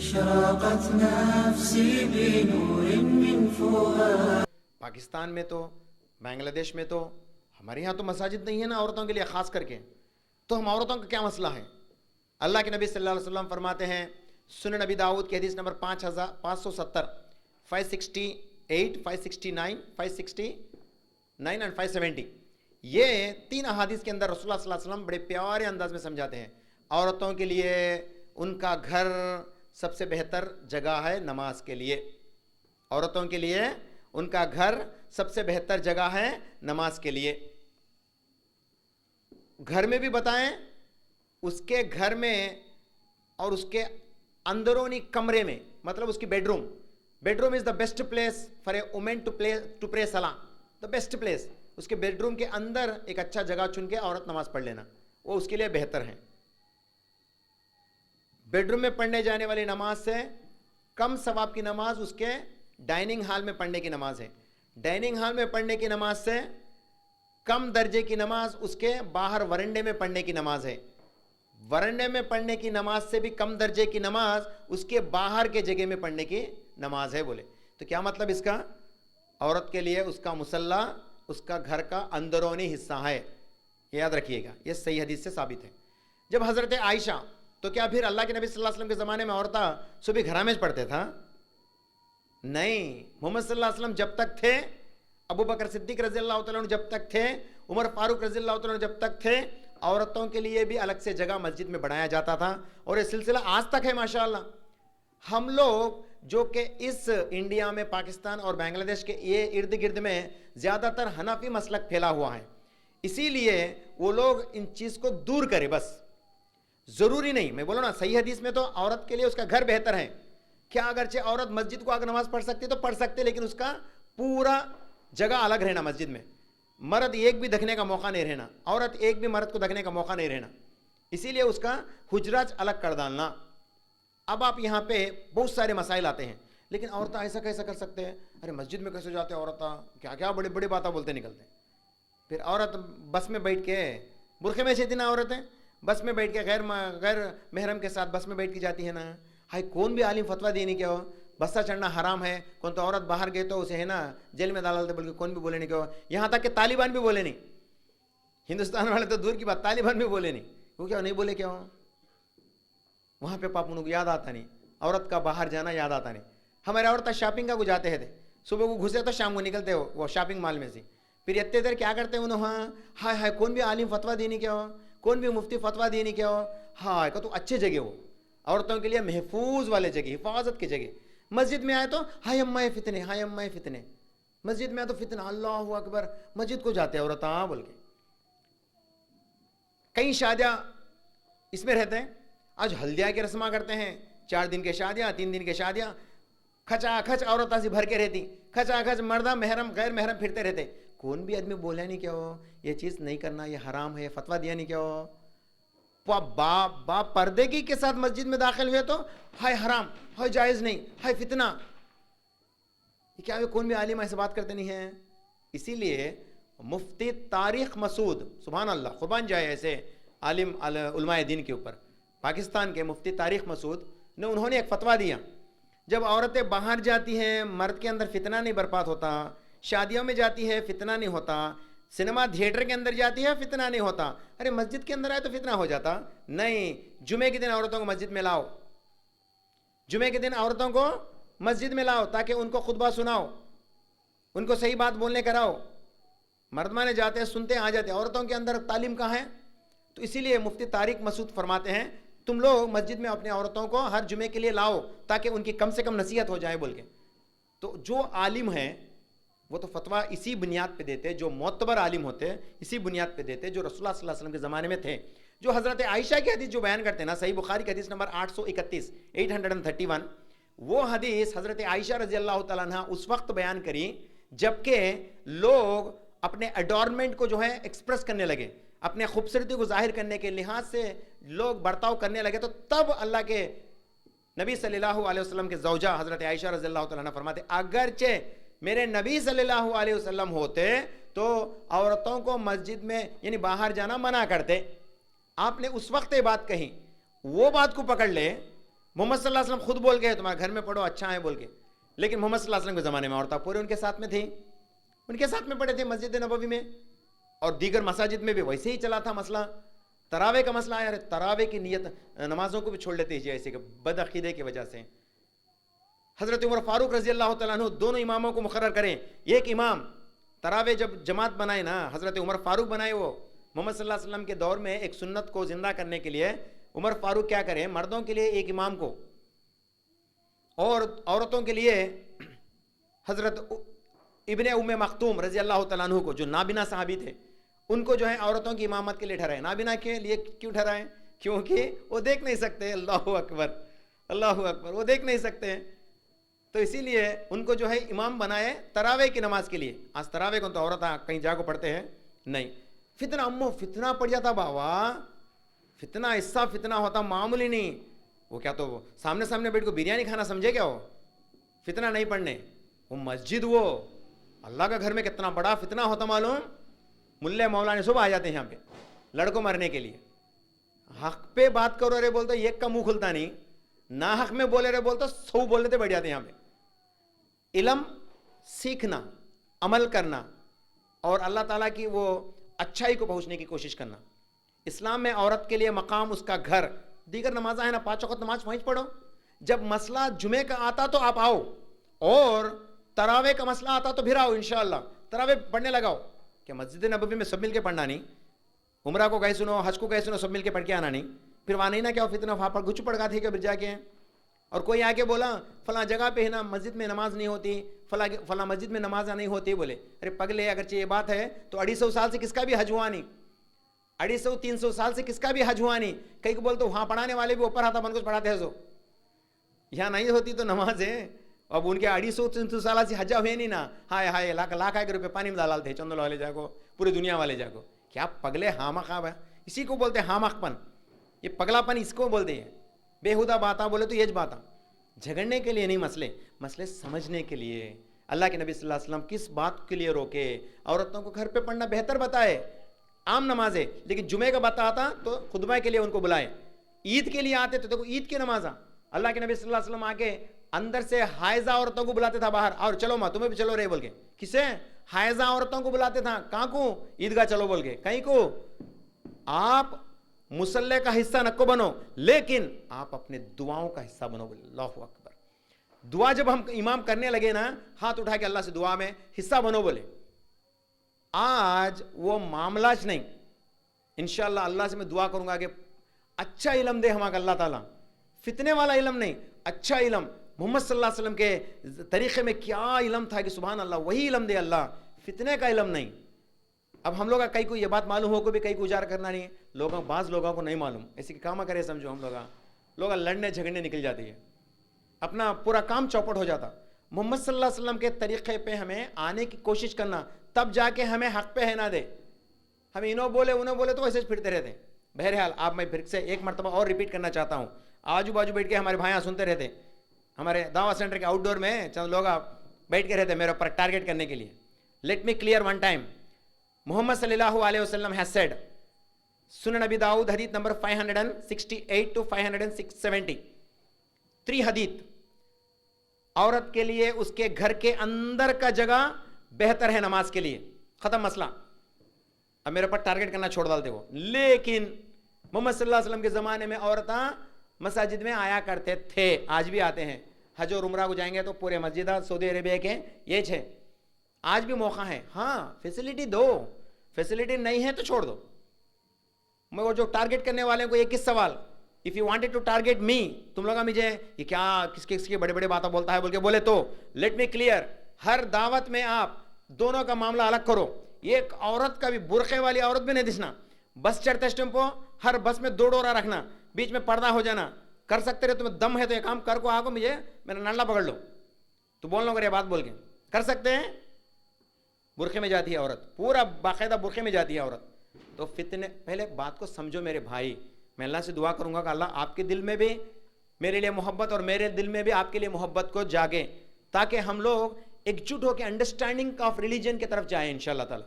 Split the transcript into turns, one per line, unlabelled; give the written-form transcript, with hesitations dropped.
أشرقت نفسي بنور من فؤاد.
پاکستان میں تو، بنگلہ دیش میں تو، ہمارے یہاں تو مساجد نہیں ہے نا عورتوں کے لیے خاص کر کے، تو ہم عورتوں کا کیا مسئلہ ہے؟ اللہ کے نبی صلی اللہ علیہ وسلم فرماتے ہیں، سنن نبی داؤد کی حدیث نمبر 5570، 568، 569، 569 اور 570، یہ 3 احادیث کے اندر رسول اللہ صلی اللہ علیہ وسلم بڑے پیارے انداز میں سمجھاتے ہیں عورتوں کے لیے ان کا گھر سب سے بہتر جگہ ہے نماز کے لیے. عورتوں کے لیے ان کا گھر سب سے بہتر جگہ ہے نماز کے لیے. گھر میں بھی بتائیں، اس کے گھر میں اور اس کے اندرونی کمرے میں، مطلب اس کی bedroom is the best place for a woman to pray صلاح. دا بیسٹ پلیس، اس کے بیڈروم کے اندر ایک اچھا جگہ چن کے عورت نماز پڑھ لینا، وہ اس کے لیے بہتر ہے. بیڈروم میں پڑھنے جانے والی نماز سے کم ثواب کی نماز اس کے ڈائننگ ہال میں پڑھنے کی نماز ہے. ڈائننگ ہال میں پڑھنے کی نماز سے کم درجے کی نماز اس کے باہر ورنڈے میں پڑھنے کی نماز ہے. ورنڈے میں پڑھنے کی نماز سے بھی کم درجے کی نماز اس کے باہر کے جگہ میں پڑھنے کی نماز ہے. بولے تو کیا مطلب اس کا؟ عورت کے لیے اس کا مصلی اس کا گھر کا اندرونی حصہ ہے. یاد رکھیے گا، یہ صحیح حدیث سے ثابت ہے. جب حضرت عائشہ، تو کیا پھر اللہ کے نبی صلی اللہ علیہ وسلم کے زمانے میں عورتیں صبح گھرا میں پڑھتے تھا؟ نہیں. محمد صلی اللہ علیہ وسلم جب تک تھے، ابو بکر صدیق رضی اللہ تعالیٰ عنہ جب تک تھے، عمر فاروق رضی اللہ تعالیٰ عنہ جب تک تھے، عورتوں کے لیے بھی الگ سے جگہ مسجد میں بنایا جاتا تھا، اور یہ سلسلہ آج تک ہے ماشاءاللہ. ہم لوگ جو کہ اس انڈیا میں، پاکستان اور بنگلہ دیش کے یہ ارد گرد میں زیادہ تر حنفی مسلک پھیلا ہوا ہے، اسی لیے وہ لوگ ان چیز کو دور کرے. بس ضروری نہیں، میں بولوں نا صحیح حدیث میں تو عورت کے لیے اس کا گھر بہتر ہے. کیا اگرچہ عورت مسجد کو اگر نماز پڑھ سکتی تو پڑھ سکتے، لیکن اس کا پورا جگہ الگ رہنا مسجد میں. مرد ایک بھی دیکھنے کا موقع نہیں رہنا، عورت ایک بھی مرد کو دیکھنے کا موقع نہیں رہنا، اسی لیے اس کا حجرہ الگ کر ڈالنا. اب آپ یہاں پہ بہت سارے مسائل آتے ہیں، لیکن عورتیں ایسا کیسا کر سکتے ہیں؟ ارے مسجد میں کیسے جاتے ہیں عورتیں؟ کیا کیا بڑی بڑی باتیں بولتے نکلتے ہیں. پھر عورت بس میں بیٹھ کے، برقعے میں سے نا عورتیں بس میں بیٹھ کے غیر محرم کے ساتھ بس میں بیٹھ کے جاتی ہے نا. ہائی کون بھی عالم فتویٰ دے نہیں کہ ہو بسہ چڑھنا حرام ہے، کون تو عورت باہر گئے تو اسے ہے نا جیل میں ڈالتے، بلکہ کون بھی بولے نہیں کہ ہو. یہاں تک کہ طالبان بھی بولے نہیں. ہندوستان والے تو دور کی بات، طالبان بھی بولے نہیں. وہ کیا نہیں بولے کیا ہو؟ وہاں پہ پاپ ان کو یاد آتا نہیں، عورت کا باہر جانا یاد آتا نہیں. ہمارے عورتیں شاپنگ کا کو جاتے تھے، صبح کو گھسے تو شام کو نکلتے ہو وہ شاپنگ مال میں سے. پھر اتنے دیر کیا کرتے ہیں انہوں؟ ہاں ہائے کون بھی عالم فتویٰ دینی کیا ہو، کون بھی مفتی فتویٰ دینی کیا ہو. ہاں کہ تو اچھے جگہ ہو، عورتوں کے لیے محفوظ والے جگہ، حفاظت کی جگہ. مسجد میں آئے تو ہائے اماں فتنے، ہائے اماں فتنے. مسجد میں آئے تو فتنہ، اللہ اکبر. مسجد کو جاتے ہیں عورت ہاں بول کے. کئی شادیاں اس میں رہتے ہیں. آج ہلدیا کی رسماں کرتے ہیں، 4 دن کے شادیاں، 3 دن کے شادیاں، کھچا کھچ عورتیں سے بھر کے رہتی، کھچا کھچ مردہ محرم غیر محرم پھرتے رہتے. کون بھی آدمی بولا نہیں کیا ہو یہ چیز نہیں کرنا، یہ حرام ہے، فتویٰ دیا نہیں کیا ہو. باپ پردگی کے ساتھ مسجد میں داخل ہوئے تو ہائے حرام، ہائے جائز نہیں، ہائے فتنہ. یہ کیا کون بھی عالم ایسے بات کرتے نہیں ہیں. اسی لیے مفتی طارق مسعود، سبحان اللہ، قربان جائے ایسے عالم علماء دین کے اوپر، پاکستان کے مفتی طارق مسعود نے انہوں نے ایک فتویٰ دیا. جب عورتیں باہر جاتی ہیں مرد کے اندر فتنہ نہیں برپا ہوتا، شادیوں میں جاتی ہے فتنہ نہیں ہوتا، سنیما تھیٹر کے اندر جاتی ہے فتنہ نہیں ہوتا. ارے مسجد کے اندر آئے تو فتنہ ہو جاتا. نہیں، جمعے کے دن عورتوں کو مسجد میں لاؤ، جمعے کے دن عورتوں کو مسجد میں لاؤ تاکہ ان کو خطبہ سناؤ، ان کو صحیح بات بولنے کراؤ. مردمانے جاتے ہیں، سنتے آ جاتے ہیں، عورتوں کے اندر تعلیم کہاں ہے؟ تو اسی لیے مفتی طارق مسعود فرماتے ہیں تم لوگ مسجد میں اپنے عورتوں کو ہر جمعے کے لیے لاؤ تاکہ ان کی کم سے کم نصیحت ہو جائے بول کے. تو جو عالم ہیں وہ تو فتویٰ اسی بنیاد پہ دیتے، جو معتبر عالم ہوتے اسی بنیاد پہ دیتے جو رسول اللہ صلی اللہ علیہ وسلم کے زمانے میں تھے. جو حضرت عائشہ کی حدیث جو بیان کرتے ہیں نا، صحیح بخاری کی حدیث نمبر 831، 831، وہ حدیث حضرت عائشہ رضی اللہ تعالیٰ عنہ اس وقت بیان کری جبکہ لوگ اپنے اڈورنمنٹ کو جو ہے ایکسپریس کرنے لگے، اپنے خوبصورتی کو ظاہر کرنے کے لحاظ سے لوگ برتاؤ کرنے لگے. تو تب اللہ کے نبی صلی اللہ علیہ وسلم کے زوجہ حضرت عائشہ رضی اللہ تعالیٰ عنہ فرماتے اگرچہ میرے نبی صلی اللہ علیہ وسلم ہوتے تو عورتوں کو مسجد میں یعنی باہر جانا منع کرتے. آپ نے اس وقت یہ بات کہی، وہ بات کو پکڑ لے محمد صلی اللہ علیہ وسلم خود بول گئے تمہارے گھر میں پڑھو اچھا ہے بول کے، لیکن محمد صلی اللہ علیہ وسلم کے زمانے میں عورتیں پورے ان کے ساتھ میں تھیں، ان کے ساتھ میں پڑھے تھے مسجد نبوی میں، اور دیگر مساجد میں بھی ویسے ہی چلا تھا مسئلہ۔ تراویح کا مسئلہ آیا، تراویح کی نیت نمازوں کو بھی چھوڑ لیتے ہیں ایسے کہ بد عقیدے کی وجہ سے۔ حضرت عمر فاروق رضی اللہ تعالیٰ عنہ دونوں اماموں کو مقرر کریں، ایک امام تراویح جب جماعت بنائے نا، حضرت عمر فاروق بنائے، وہ محمد صلی اللہ علیہ وسلم کے دور میں ایک سنت کو زندہ کرنے کے لیے عمر فاروق کیا کریں، مردوں کے لیے ایک امام کو اور عورتوں کے لیے حضرت ابن ام مختوم رضی اللہ تعالیٰ عنہ کو، جو نابینا صحابی تھے، ان کو جو ہے عورتوں کی امامت کے لیے ٹھہرائے۔ نابینا کے لیے کیوں ٹھہرائے؟ کیونکہ وہ دیکھ نہیں سکتے، اللہ اکبر اللہ اکبر، وہ دیکھ نہیں سکتے، تو اسی لیے ان کو جو ہے امام بنائے تراویح کی نماز کے لیے۔ آج تراویح کو تو عورت کہیں جا کو پڑھتے ہیں نہیں، فتنہ امو فتنہ پڑ جاتا بابا، فتنہ ایسا فتنہ ہوتا معمولی نہیں، وہ کیا تو سامنے بیٹھ کو بریانی کھانا سمجھے کیا؟ وہ فتنہ نہیں پڑھنے، وہ مسجد، وہ اللہ کا گھر میں کتنا بڑا فتنہ ہوتا معلوم، ملے مولانا صبح آ جاتے ہیں یہاں پہ لڑکوں مرنے کے لیے، حق پہ بات کرو رے بولتا ایک کا منہ کھلتا نہیں، نہ حق میں بولے رے بولتا 100 بول لیتے بیٹھ جاتے ہیں یہاں پہ۔ علم سیکھنا، عمل کرنا اور اللہ تعالیٰ کی وہ اچھائی کو پہنچنے کی کوشش کرنا۔ اسلام میں عورت کے لیے مقام اس کا گھر، دیگر نمازیں ہیں نا، 5 وقت نماز وہیں پڑھو، جب مسئلہ جمعے کا آتا تو آپ آؤ، اور تراویح کا مسئلہ آتا تو پھر آؤ انشاءاللہ، تراویح پڑھنے لگاؤ، کہ مسجد نبوی میں سب مل کے پڑھنا نہیں، عمرہ کو گئے سنو، حج کو گئے سنو، سب مل کے پڑھ کے آنا نہیں، پھر وہاں نہیں نا کیا فتنہ وہاں پر گچ پڑ گا تھی کہ پھر جا کے، اور کوئی آ کے بولا فلاں جگہ پہ ہے نا مسجد میں نماز نہیں ہوتی، فلاں مسجد میں نماز نہیں ہوتی، بولے ارے پگلے اگرچہ یہ بات ہے تو 250 سال سے کس کا بھی حج ہوا نہیں، 250-300 سال سے کس کا بھی حج ہوا نہیں، کئی کو بولتے وہاں پڑھانے والے بھی اوپر آتا بن کچھ پڑھاتے ہیں، سو یہاں نہیں ہوتی تو نماز ہے، اب ان کے 250-300 سال سے حجہ ہوئے نہیں نا، ہائے لاکھ کے روپے پانی میں ڈالتے ہیں چندول والے جاگو، پوری دنیا والے جاگو، کیا پگلے ہامخ ہے، اسی کو بولتے ہیں ہامخ پن، یہ پگلا پن اس کو بولتے ہیں، بےہودہ باتاں بولے تو یہ باتاں، جھگڑنے کے لیے نہیں، مسئلے سمجھنے کے لیے۔ اللہ کے نبی صلی اللہ علیہ وسلم کس بات کے لیے روکے؟ عورتوں کو گھر پہ پڑھنا بہتر بتائے، عام نماز ہے، لیکن جمعے کا بتاتا تو خطبہ کے لیے ان کو بلائے، عید کے لیے آتے تو دیکھو عید کی نماز، اللہ کے نبی صلی اللہ علیہ وسلم آ کے اندر سے حائضہ عورتوں کو بلاتے تھا باہر، اور چلو ماں تمہیں بھی چلو رہے بول کے، کسے؟ حائضہ عورتوں کو بلاتے تھا، کہاں کو؟ عیدگاہ چلو بول کے، کہیں کو آپ مصلی کا حصہ نکو بنو، لیکن آپ اپنے دعاؤں کا حصہ بنو، بولے اللہ اکبر۔ دعا جب ہم امام کرنے لگے نا، ہاتھ اٹھا کے اللہ سے دعا میں حصہ بنو بولے، آج وہ معاملہ نہیں، انشاءاللہ اللہ سے میں دعا کروں گا کہ اچھا علم دے ہمارا اللہ تعالیٰ، فتنے والا علم نہیں، اچھا علم، محمد صلی اللہ علیہ وسلم کے طریقے میں کیا علم تھا کہ سبحان اللہ وہی علم دے اللہ، فتنے کا علم نہیں۔ اب ہم لوگ کئی کو یہ بات معلوم ہو کو بھی کئی کو اجارہ کرنا نہیں، بعض لوگوں کو نہیں معلوم، ایسے کہ کام کرے سمجھو، ہم لوگ لڑنے جھگڑنے نکل جاتی ہے، اپنا پورا کام چوپٹ ہو جاتا۔ محمد صلی اللہ علیہ وسلم کے طریقے پہ ہمیں آنے کی کوشش کرنا، تب جا کے ہمیں حق پہ ہے نہ دے، ہم انہوں بولے تو ایسے پھرتے رہتے۔ بہرحال آپ میں پھر سے ایک مرتبہ اور ریپیٹ کرنا چاہتا ہوں، آجو باجو بیٹھ کے ہمارے بھائیاں سنتے رہتے، ہمارے دعوت سینٹر کے آؤٹ ڈور میں چند لوگ بیٹھ کے رہتے میرے اوپر ٹارگیٹ کرنے کے لیے۔ Let me clear one time, Muhammad صلی اللہ علیہ وسلم has said، سنن ابی داؤد حدیث نمبر 568 to 570، 3 حدیث، عورت کے لیے اس کے گھر کے اندر کا جگہ بہتر ہے نماز کے لیے، ختم مسئلہ۔ اب میرے پر ٹارگیٹ کرنا چھوڑ ڈالتے وہ، لیکن محمد صلی اللہ علیہ وسلم کے زمانے میں عورتاں مساجد میں آیا کرتے تھے، آج بھی آتے ہیں، حج اور عمرہ کو جائیں گے تو پورے مسجد سعودی عربیہ کے یہ ہے، آج بھی موقع ہے، ہاں فیسلٹی دو، فیسلٹی نہیں ہے تو چھوڑ دو۔ میں وہ جو ٹارگیٹ کرنے والے کو ایک سوال، if you wanted to target me، تم لوگا مجھے یہ کیا کس کے بڑے بڑے باتیں بولتا ہے بول کے بولے تو لیٹ می کلیئر، ہر دعوت میں آپ دونوں کا معاملہ الگ کرو، ایک عورت کا بھی برقعے والی عورت بھی نہیں دکھنا، بس چڑھتے اسٹمپو ہر بس میں 2 ڈورا رکھنا، بیچ میں پردہ ہو جانا، کر سکتے رہے تمہیں دم ہے تو یہ کام کر کو آگو مجھے میرا ننڈا پکڑ لو تو بول لو اگر یہ بات بول کے کر سکتے ہیں۔ برقعے میں جاتی ہے عورت، پورا باقاعدہ برقعے میں جاتی ہے عورت، تو فتنے، پہلے بات کو سمجھو میرے بھائی، میں اللہ سے دعا کروں گا کہ اللہ آپ کے دل میں بھی میرے لیے محبت اور میرے دل میں بھی آپ کے لیے محبت کو جاگے، تاکہ ہم لوگ ایک جٹ ہو کے انڈرسٹینڈنگ آف ریلیجن کی طرف جائیں انشاءاللہ تعالی۔